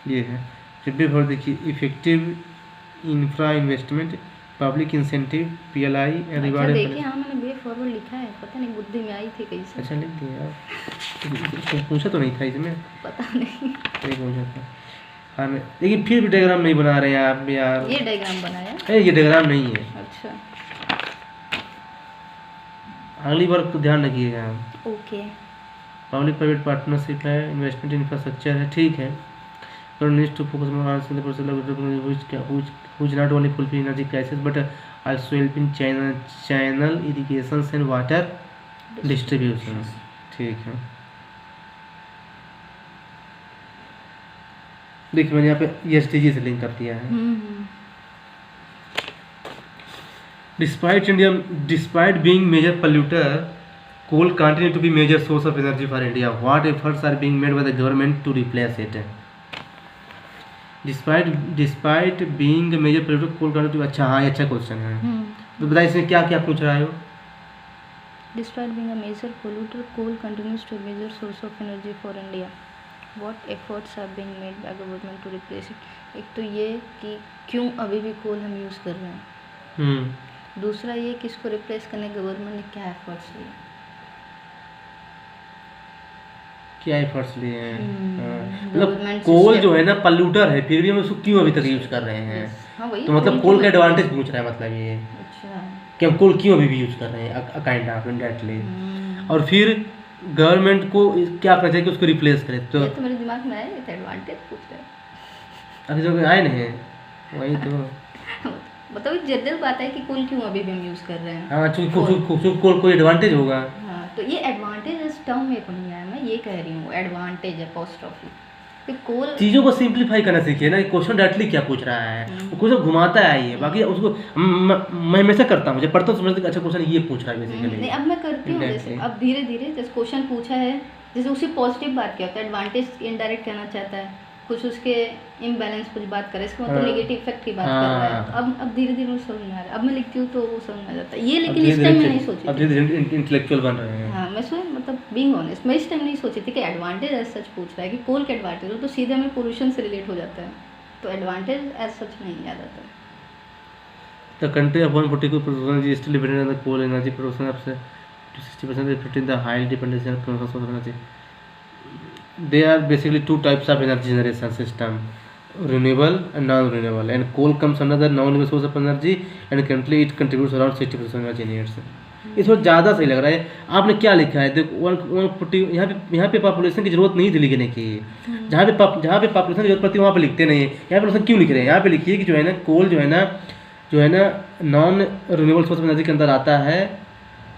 ये है जब फॉर, देखिए effective infra investment, public incentive, PLI and reward. देखिए हाँ मैंने वे फॉरवर्ड लिखा है, पता नहीं बुद्धि में आई थी कैसे। अच्छा लिख दिया यार, पूछा तो नहीं था इसमें, पता नहीं पूछा था। हाँ लेकिन फिर भी डायग्राम नहीं बना रहे हैं आप यार। ये डायग्राम बनाया है, ये डायग्राम नहीं है। अच्छा अगली बार तो ध्यान रखिएगा। ओके। पब्लिक प्राइवेट पार्टनरशिप है, इन्वेस्टमेंट इंफ्रास्ट्रक्चर है, ठीक है। Needs to focus more on the process which not only fulfil energy crisis but also help in channel irrigation and water distribution, ठीक है। देखिए मैंने यहाँ पे ESDG से लिंक कर दिया है। Despite being major polluter, coal continue to be major source of energy for India. What efforts are being made by the government to replace it? Despite being a major polluter, coal continue to, अच्छा हाँ, अच्छा question है। तो बताइए इसमें क्या क्या पूछ रहा है वो? Despite being a major polluter, coal continues to be a major source of energy for India. What efforts are being made by government to replace it? एक तो ये कि क्यों अभी भी कोल हम यूज़ कर रहे हैं, दूसरा ये कि इसको रिप्लेस करने गवर्नमेंट ने क्या एफर्ट्स लिए, क्या एफर्ट्स लिए हैं। मतलब कोल जो है ना पॉल्यूटर है, फिर भी हम उसको क्यों अभी तक यूज कर रहे हैं। हाँ वही तो मतलब कोल का एडवांटेज पूछ रहा है, मतलब ये अच्छा कि हम कोल क्यों अभी भी यूज कर रहे हैं काइंड ऑफ इनडायरेक्टली, और फिर गवर्नमेंट को क्या करना चाहिए कि उसको रिप्लेस करे। तो ये तो मेरे दिमाग में आया, ये तो एडवांटेज पूछ रहे हैं, अभी जो आए नहीं है वही तो मतलब जनरल बात है कि कोल क्यों अभी भी हम यूज़ कर रहे हैं। हाँ चूँकि कोल कोई एडवांटेज होगा। हाँ तो ये एडवांटेज इस टर्म में को नहीं आया, मैं ये कह रही हूँ एडवांटेज है पोस्ट कि कोल। चीज़ों को सिंप्लीफाई करना सीखिए ना, क्वेश्चन डायरेक्टली क्या पूछ रहा है, क्वेश्चन घुमाता है ये, बाकी उसको मैं हमेशा करता हूँ, जब पढ़ता हूँ समझता अच्छा क्वेश्चन ये पूछ रहा है बेसिकली। नहीं अब मैं करती हूँ, जैसे अब धीरे धीरे जैसे क्वेश्चन पूछा है, जैसे उसी पॉजिटिव बात क्या होता है, एडवांटेज इनडायरेक्ट कहना चाहता है, कुछ उसके इम्बैलेंस कुछ बात करे, इसका मतलब नेगेटिव इफेक्ट की बात कर रहा है। अब धीरे धीरे समझ में आ रहा है, अब मैं लिखती हूँ तो वो समझ में आ जाता है ये, लेकिन इस टाइम में नहीं सोची, अब धीरे इंटेलेक्चुअल बन रहे हैं। हाँ मैं सोच मतलब बीइंग ऑनेस्ट, मैं इस टाइम नहीं सोची थी कि एडवांटेज एज सच पूछ रहा है कि कोल के एडवांटेज हो तो सीधे हमें पोल्यूशन से रिलेट हो जाता है, तो एडवांटेज एज सच नहीं याद आता है। The country upon particular production is still dependent on the coal energy production up to 60%, reflecting the high dependency on consumption of energy. There are basically two types of energy generation system, renewable and non-renewable, and coal comes under the non-renewable source of energy, and currently it contributes around 60% of energy needs. ये थोड़ा ज़्यादा सही लग रहा है। आपने क्या लिखा है, देखो 140, यहाँ पे पॉपुलेशन की जरूरत नहीं थी लिखने की। जहाँ पे पॉपुलेशन की जरूरत पड़ती है वहाँ पे लिखते नहीं है। यहाँ पे पॉपुलेशन क्यों लिख रहे हैं, यहाँ पे लिखिए कि जो है ना कोल जो है ना non renewable source of energy के अंदर आता है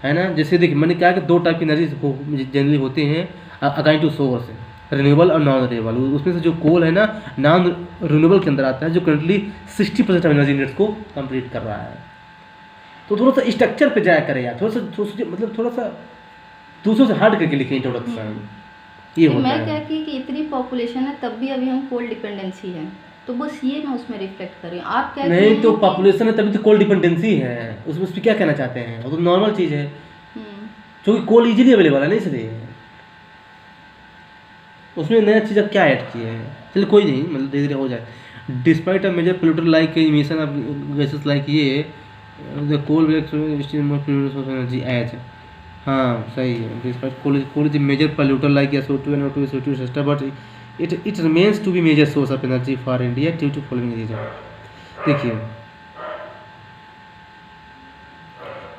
ना। जैसे देखिए मैंने कहा कि दो टाइप की एनर्जी जनरली होती हैं अकॉर्डिंग टू सोर्स, रिन्यूएबल और नॉन रिन्यूएबल। उसमें से जो कोल है ना नॉन रिन्यूएबल के अंदर आता है, जो करंटली 60% ऑफ एनर्जी नीड्स को कंप्लीट कर रहा है। तो थोड़ा सा स्ट्रक्चर पे जाया करें यार, मतलब थोड़ा सा दूसरों से हट करके लिखें इंट्रोडक्शन। ये होता मैं है। क्या कि इतनी पॉपुलेशन है तब भी अभी हम कोल डिपेंडेंसी है, तो बस ये मैं उसमें रिफ्लेक्ट कर रही हूँ। आप क्या नहीं तो पॉपुलेशन है तभी तो कोल डिपेंडेंसी है, उसमें उस पर क्या कहना चाहते हैं, वो तो नॉर्मल चीज़ है क्योंकि कोल इजीली अवेलेबल है ना, इसलिए उसमें नया चीज़ अब क्या ऐड किए हैं। चलिए कोई नहीं, मतलब धीरे धीरे हो जाए। Despite a major polluter like emission of gases like ये द कोल एनर्जी एज, हाँ सही है। Despite coal is major polluter like SO2 and O2 SO2 etc. But it remains to be major source of energy for India due to following reason। देखिए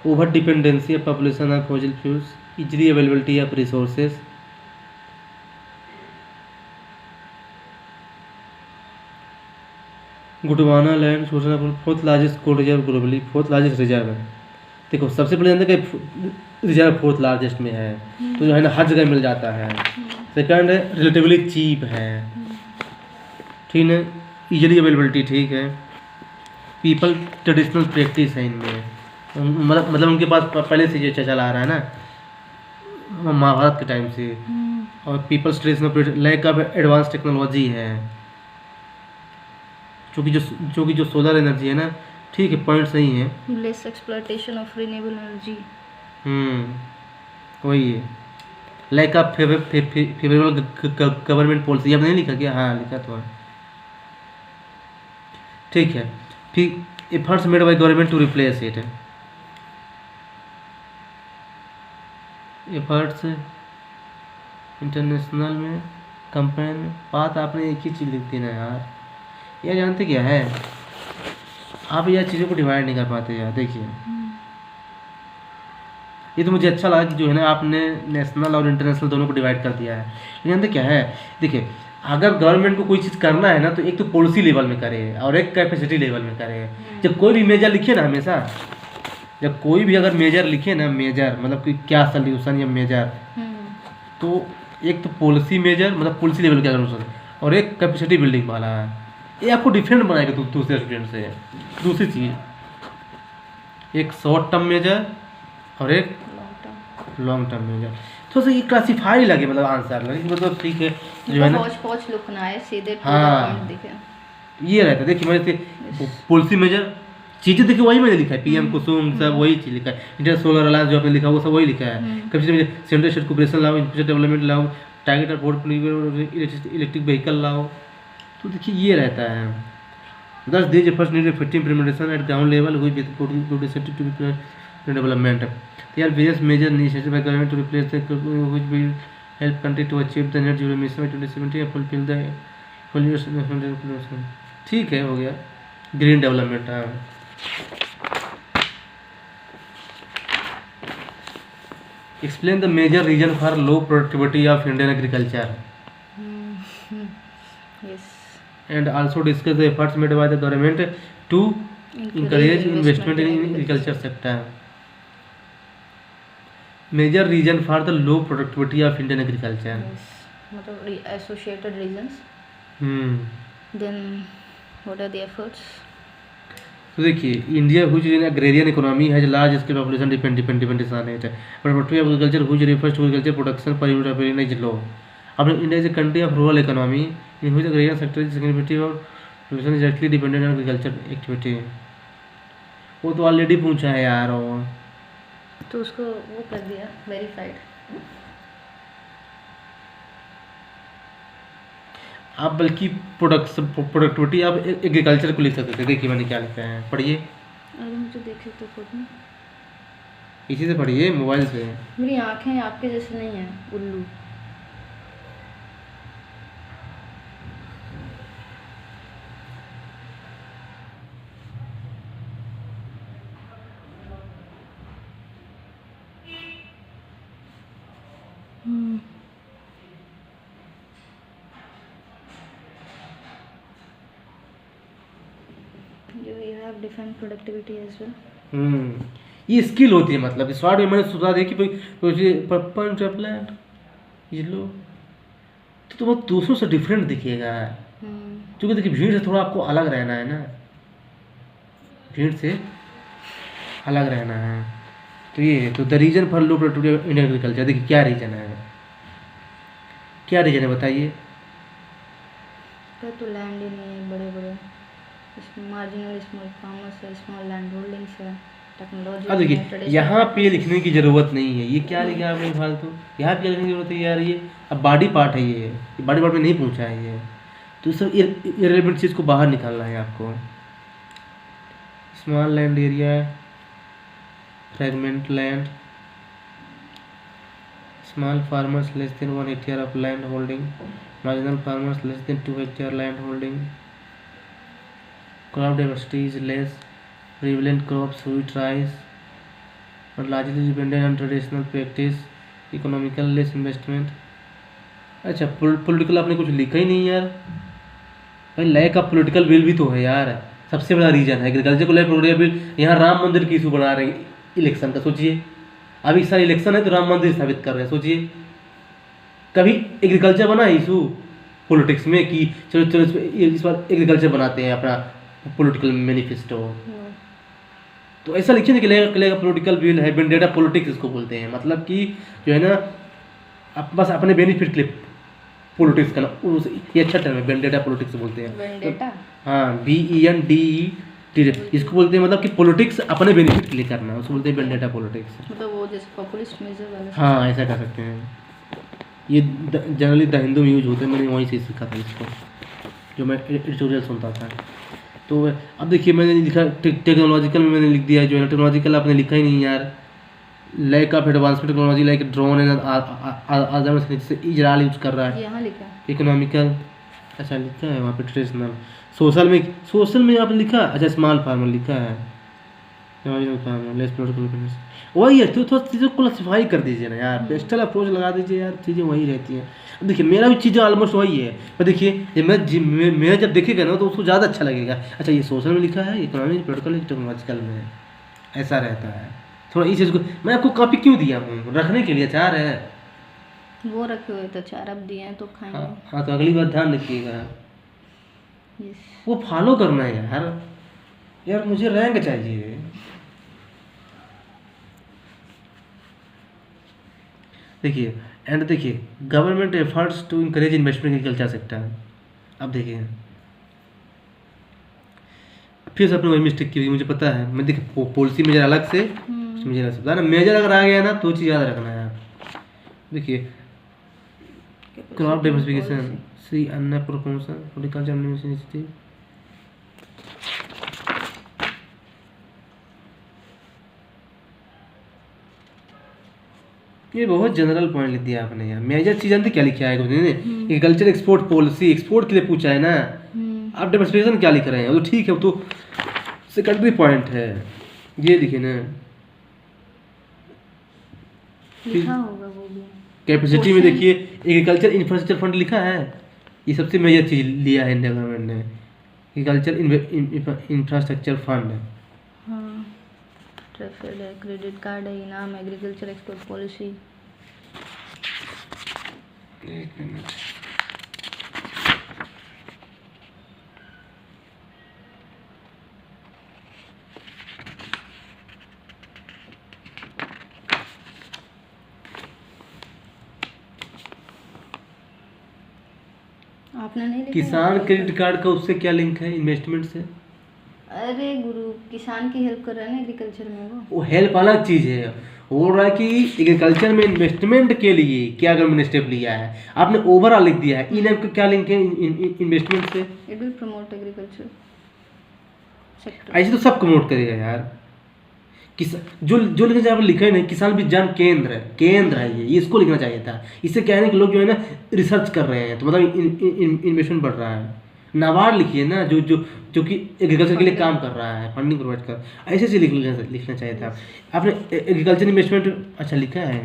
over dependency of population of fossil fuels, easily availability of resources, Gondwana land source fourth largest coal reserve globally, fourth largest reserve है। देखो सबसे पहले जानते हैं कि reserve fourth largest में है, तो जो है ना हर जगह मिल जाता है। सेकंड है रिलेटिवली चीप है, ठीक है, इजली अवेलेबिलिटी ठीक है। पीपल ट्रेडिशनल प्रैक्टिस है इनमें, मतलब उनके पास पहले से ये चला आ रहा है ना महाभारत के टाइम से। और people's traditional lack of advance technology है, जो कि जो सोलर एनर्जी है ना, ठीक है पॉइंट सही है। Less exploitation of renewable energy, वही है। Lack of favourable government policy, अब नहीं लिखा क्या, हाँ लिखा तो है, ठीक है। फिर efforts made by government to replace it, efforts international में कंपेन, बात आपने एक ही चीज़ लिख दी ना यार। यार जानते क्या है, आप यार चीज़ों को डिवाइड नहीं कर पाते यार। देखिए ये तो मुझे अच्छा लगा कि जो है ना आपने नेशनल और इंटरनेशनल दोनों को डिवाइड कर दिया है। लेकिन जानते क्या है, देखिए अगर गवर्नमेंट को कोई चीज़ करना है ना तो एक तो पॉलिसी लेवल में करे और एक कैपेसिटी लेवल में करे। जब कोई भी मेजर लिखे ना, हमेशा जब कोई भी अगर मेजर लिखे ना, मेजर मतलब कि क्या सोल्यूशन या मेजर, तो एक तो पॉलिसी मेजर मतलब पॉलिसी लेवल का सोल्यूशन, और एक कैपेसिटी बिल्डिंग वाला है। ये आपको डिफरेंट बनाएगा दूसरे स्टूडेंट से। दूसरी चीज़ एक शॉर्ट टर्म मेजर और एक लॉन्ग टर्म मेजर, थोड़ा सा ये क्लासीफाई लगे, मतलब आंसर लगे मतलब ठीक है जो है ना, पहुंच लुक ना आए, सीधे हाँ दिखे। ये रहता है। देखिए मैंने पॉलिसी मेजर चीज़ें देखिए वही मैंने लिखा है, PM कुसुम सब वही चीज़ लिखा है। इंटर सोलर अलायंस जो आपने लिखा वो सब वही लिखा है। कभी सेंट्रल स्टेट कोऑपरेशन लाओ, इंफ्रास्ट्रक्चर डेवलपमेंट लाओ, टारगेट और बोर्ड इलेक्ट्रिक व्हीकल लाओ, तो देखिए ये रहता है। Thus these efforts need effective implementation at ground level हुई with to be development. There are various major initiatives by government to replace the which will help country to achieve the net zero emission by 2070 and fulfill the pollution। ठीक है, हो गया green development. हाँ explain the major reason for low productivity of Indian agriculture and also discuss the efforts made by the government to encourage investment in agriculture sector। Major reason for the low productivity of Indian agriculture, मतलब associated reasons. Then what are the efforts? तो देखिए India which in agrarian economy has large scale population dependence on it, productivity of agriculture which refers to agriculture production per unit of area is low. अब India is a country of rural economy in which agrarian sector is significantly और population is directly dependent on agriculture activity. वो तो already पूछा है यार, वो तो उसको वो कर दिया वेरीफाइड। आप बल्कि प्रोडक्टिविटी आप एग्रीकल्चर को लिख सकते थे। देखिए मैंने क्या लिखा है, पढ़िए। अरे मुझे देखे तो खुद में, इसी से पढ़िए मोबाइल से। मेरी आँखें आपके जैसे नहीं है उल्लू। have defined productivity as well. ये स्किल होती है, मतलब शॉर्ट में मैंने सुझा दिया कि भाई पंच प्लांट ये लो तो वो दूसरों से डिफरेंट दिखेगा, क्योंकि देखिए भीड़ से थोड़ा आपको अलग रहना है ना, भीड़ से अलग रहना है। तो ये है, तो the reason for low productivity in agriculture, देखिए क्या रीजन है, क्या रीजन है बताइए। तो लैंड ही नहीं है, बड़े बड़े मार्जिनल स्मॉल फार्मर्स है, स्मॉल लैंड होल्डिंग्स है, टेक्नोलॉजी। अब देखिए यहाँ पे लिखने की ज़रूरत नहीं है, ये क्या लिखा आपने फालतू, यहाँ पे क्या लिखने की जरूरत है यार, ये अब बॉडी पार्ट है, ये बॉडी पार्ट में नहीं पूछा है ये, तो सब इररिलेवेंट चीज़ को बाहर निकालना है आपको। Small land area, fragment land, small farmers less than 1 hectare of land holding, marginal farmers less than 2 hectare land holding, crop diversity is less, prevalent crops wheat rice but largely dependent on traditional practice, economical less investment। अच्छा political आपने कुछ लिखा ही नहीं यार भाई, lack of political will भी तो है यार, सबसे बड़ा रीजन है एग्रीकल्चर को लैक पॉलिटिकल विल। यहाँ राम मंदिर की इशू बना रहे हैं इलेक्शन का, सोचिए अभी इस साल इलेक्शन है तो राम मंदिर स्थापित कर रहे हैं, सोचिए कभी एग्रीकल्चर बना है इशू पॉलिटिक्स में कि चलो चलो इस बार एग्रीकल्चर बनाते हैं अपना पॉलिटिकल मैनिफेस्टो। तो ऐसा लिखिए ना कि पॉलिटिकल विल है, वेंडेटा पॉलिटिक्स इसको बोलते हैं, मतलब कि जो है ना बस अपने बेनिफिट के लिए पॉलिटिक्स करना, ये अच्छा टर्म है, वेंडेटा पॉलिटिक्स बोलते हैं। वेंडेटा, हाँ VENDET इसको बोलते हैं, मतलब कि पॉलिटिक्स अपने बेनिफिट के लिए करना, उसको बोलते हैं वेंडेटा पॉलिटिक्स, मतलब वो जैसे पॉपुलिस्ट मेजर वाला। हाँ ऐसा कर सकते हैं, ये जनरली द हिंदू में यूज होते हैं, मैंने वहीं से सीखा था इसको, जो मैं एडिटोरियल सुनता था। तो अब देखिए मैंने लिखा टेक्नोलॉजिकल में मैंने लिख दिया है, जो है टेक्नोलॉजिकल आपने लिखा ही नहीं यार, lack of advancement technology like drone and other से इजराइल यूज कर रहा है। यहाँ लिखा इकोनॉमिकल, अच्छा लिखा है वहाँ पे ट्रेडिशनल। सोशल में आपने लिखा, अच्छा स्मॉल फार्मर लिखा है, लेस पॉलिटिकल, वही है, तो थोड़ा चीज़ों को क्लासिफाई कर दीजिए ना यार, पेस्टल अप्रोच लगा दीजिए यार, चीज़ें वही रहती हैं। अब देखिए मेरा भी चीज़ें ऑलमोस्ट वही है, पर देखिए मैं जब देखेगा ना तो उसको ज़्यादा अच्छा लगेगा, अच्छा ये सोशल में लिखा है, इकोनॉमिक पॉलिटिकल टेक्नोलॉजिकल में ऐसा रहता है। थोड़ा इस चीज़ को मैं आपको कॉपी क्यों दिया हूँ, रखने के लिए अचार है, वो रखे हुए तो चार अब दिए हैं तो खाएंगे। हाँ तो अगली बार ध्यान रखिएगा, यस वो फॉलो करना है यार, यार मुझे रैंक चाहिए। देखिए एंड देखिए government efforts to encourage investment in agriculture sector. अब देखिए फिर से अपने वही मिस्टेक की हुई, मुझे पता है, मैं देखिए पॉलिसी मेजर अलग से मुझे ना समझा ना, मेजर अगर आ गया ना तो चीज़ याद रखना है। देखिए क्रॉप डाइवर्सिफिकेशन, सी अन्य प्रमोशन, हॉर्टिकल्चर इनिशिएटिव, ये बहुत जनरल पॉइंट लिख दिया आपने यार। मेजर चीज जानते क्या लिखा है एग्रीकल्चर एक्सपोर्ट पॉलिसी, एक्सपोर्ट के लिए पूछा है ना, आप डाइवर्सिफिकेशन क्या लिख रहे हैं, तो ठीक है, वो तो सेकेंडरी पॉइंट है, ये देखिए ना लिखा होगा वो भी। कैपेसिटी में देखिए एग्रीकल्चर इंफ्रास्ट्रक्चर फंड लिखा है, ये सबसे मेजर चीज लिया है इंडिया गवर्नमेंट ने, एग्रीकल्चर इंफ्रास्ट्रक्चर फंड। हाँ ट्रेफेड है, क्रेडिट कार्ड है, इनाम, एग्रीकल्चर एक्सपोर्ट पॉलिसी। एक मिनट, आपने नहीं लिखा? किसान क्रेडिट कार्ड का उससे क्या लिंक है इन्वेस्टमेंट से? अरे गुरु, किसान की हेल्प कर रहा है ना एग्रीकल्चर में, वो हेल्प अलग चीज़ है, हो रहा है कि एग्रीकल्चर में इन्वेस्टमेंट के लिए क्या गवर्नमेंट ने स्टेप लिया है, आपने ओवरऑल लिख दिया है, इन का क्या लिंक है इन्वेस्टमेंट से? It will promote agriculture sector. ऐसे तो सब प्रमोट करेगा यार, किसान जो लिखना चाहिए लिखा ही नहीं, किसान विज्ञान केंद्र है ये इसको लिखना चाहिए था। इससे क्या है कि लोग जो है ना रिसर्च कर रहे हैं, तो मतलब इन्वेस्टमेंट बढ़ रहा है। नाबार्ड लिखिए ना, जो जो जो कि एग्रीकल्चर के लिए काम कर रहा है, फंडिंग प्रोवाइड कर, ऐसे से लिखना चाहिए था आपने। एग्रीकल्चर इन्वेस्टमेंट अच्छा लिखा है,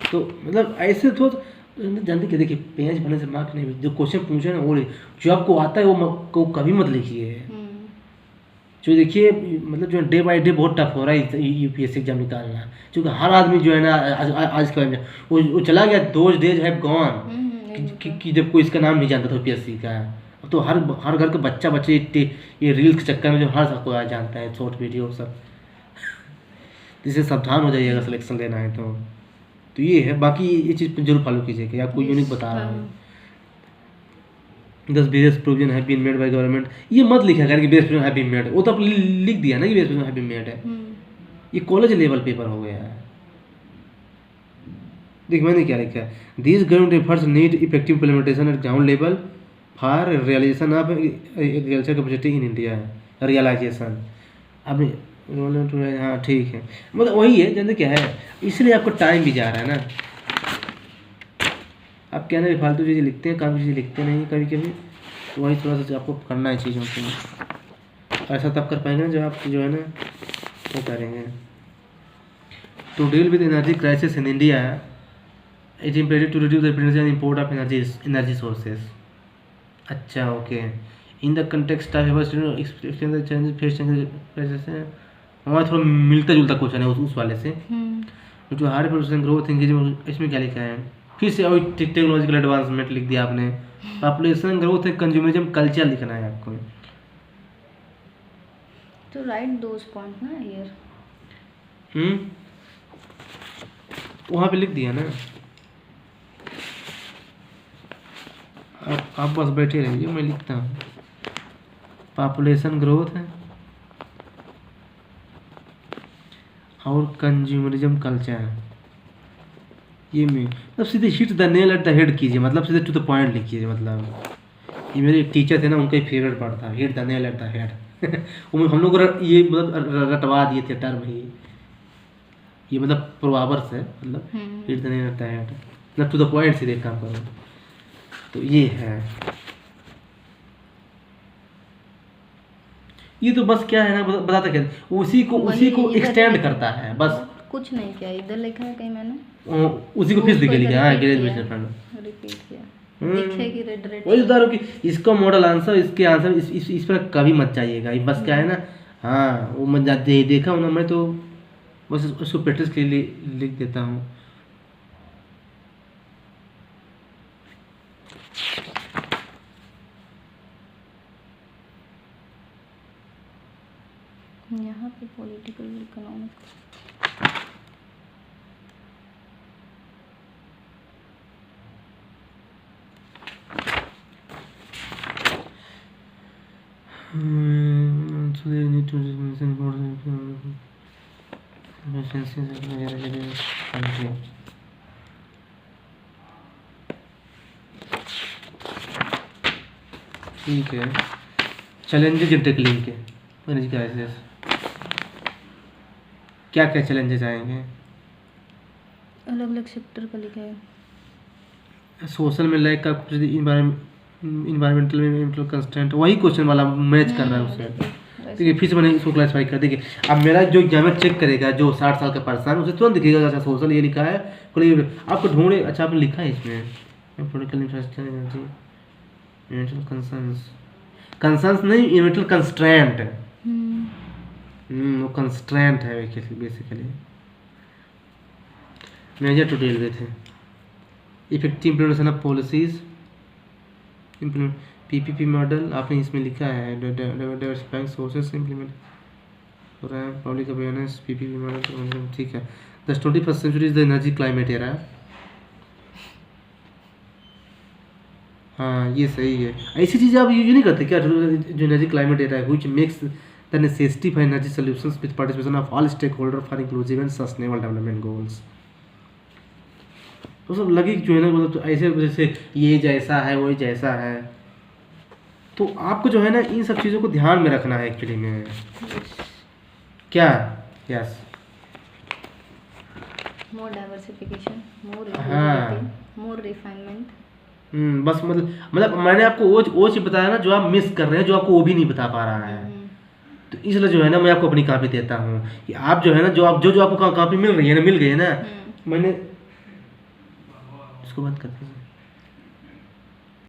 तो मतलब ऐसे तो जानते क्या, देखिए पेज भरने से मार्क नहीं, जो क्वेश्चन पूछे ना वो जो आपको आता है वो कभी मत लिखिए, जो देखिए मतलब जो डे बाई डे बहुत टफ हो रहा है यूपीएससी एग्जाम निकालना, क्योंकि हर आदमी जो है ना आज के में वो चला गया, दोज डेज हैव गॉन कि जब कोई इसका नाम नहीं जानता था यूपीएससी का। अब तो हर घर का बच्चा बच्चे ये रील्स के चक्कर में जो हर सबको जानता है, शॉर्ट वीडियो सब। जिससे सावधान हो जाइएगा सिलेक्शन लेना है तो ये है। बाकी ये चीज़ जरूर फॉलो कीजिएगा, आपको यूनिक बता रहा हूँ। 10 various provision have been made by government, ये मत लिखा कर कि base provision have been made, वो तो आप लिख दिया ना कि base provision have been made है। ये कॉलेज लेवल पेपर हो गया है। देख मैंने क्या लिखा है, this government efforts need effective implementation at ground level for realisation of agriculture capacity in India. Realisation अब हाँ ठीक है, मतलब वही है जैसे क्या है, इसलिए आपको टाइम भी जा रहा है ना। आप क्या ना फालतू चीज़ें लिखते हैं, काफ़ी चीज़ें लिखते नहीं कभी कभी, तो वही थोड़ा सा आपको करना है चीज़ों को। ऐसा तब कर पाएंगे ना जब आप जो है ना वो करेंगे। To deal with energy crisis in India it imperative to reduce the dependency on import of energy sources. अच्छा okay, in the context of explain the changes face हमारा थोड़ा मिलता जुलता क्वेश्चन है उस वाले से। जो हाई प्रोडक्शन ग्रोथ इंगेजमेंट, इसमें क्या लिखा है फिर से वही टेक्नोलॉजिकल एडवांसमेंट लिख दिया आपने। पॉपुलेशन ग्रोथ है, कंज्यूमरिज्म कल्चर लिखना है आपको। तो राइट दोस पॉइंट ना हियर। वहाँ पे लिख दिया ना, आप बस बैठे रहिए, मैं लिखता हूँ। पॉपुलेशन ग्रोथ है और कंज्यूमरिज्म कल्चर, ये में मतलब सीधे hit the nail at the head कीजिए, मतलब सीधे टू द पॉइंट लिखिए। मतलब ये मेरे टीचर थे ना, उनका ही फेवरेट पार्ट था, hit the nail at the head. हम लोग ये मतलब रटवा दिए थे टर्म ही, ये मतलब प्रोवर्ब्स है, मतलब hit the nail at the head, मतलब टू द पॉइंट सीधे काम करो। तो ये है, ये तो बस क्या है ना बताता क्या, उसी को एक्सटेंड करता है बस, कुछ नहीं किया। इधर लिखा है कहीं मैंने उसी को फिर दिखे लिखा है ग्रेजुएशन फंड रिपीट किया, दिखेगी रेड रेड। वही बता रहा हूँ कि इसका मॉडल आंसर, इसके आंसर इस पर कभी मत जाइएगा। बस क्या है ना, हाँ वो मैं देखा हूँ ना, मैं तो बस उसको प्रैक्टिस के लिए लिख देता हूँ। यहाँ पे political economic so they need to listen for the ठीक है। चैलेंजेस इंटरलिंक के एनर्जी क्राइसिस, क्या क्या चैलेंजेस आएंगे? अलग अलग सेक्टर का लिखा है। सोशल में लाइक का कुछ इन्वायरमेंटल में कंस्टेंट, वही क्वेश्चन वाला मैच कर रहा है उससे। देखिए फिर से मैंने इसको क्लासिफाई कर, देखिए अब मेरा जो एग्जामिनर चेक करेगा जो 60 साल का पर्सन, उसे तुरंत दिखेगा अच्छा सोशल ये लिखा है, आपको ढूंढे अच्छा आपने लिखा है इसमें political infrastructure energy environmental concerns नहीं, इन्वायरमेंटल कंस्ट्रेंट। वो कंस्ट्रेंट है basically. Major to deal with effective implementation of policies, implement PPP model आपने इसमें लिखा है, डाइवर्सिफाइंग सोर्सेस इम्प्लीमेंट हो रहा है, पब्लिक अवेयरनेस पीपीपी मॉडल, ठीक है। The 21st century is the energy climate era, हाँ ये सही है। ऐसी चीज़ें आप यूज नहीं करते क्या, जो एनर्जी क्लाइमेट एरा है which makes the necessity for energy solutions with participation of all stake holder for inclusive and sustainable development goals. तो सब लगे जो है ना, मतलब तो ऐसे जैसे ये जैसा है वही जैसा है, तो आपको जो है ना इन सब चीज़ों को ध्यान में रखना है एक्चुअली में। क्या यस, मोर डाइवर्सिफिकेशन, मोर हाँ मोर रिफाइनमेंट। बस मतलब मैंने आपको वो चीज़ बताया ना जो आप मिस कर रहे हैं, जो आपको वो भी नहीं बता पा रहा है। तो इसलिए जो है ना मैं आपको अपनी कॉपी देता हूँ कि आप जो है ना जो आपको कॉपी मिल रही है ना, मिल गई है ना, मैंने इसको बंद करते हैं।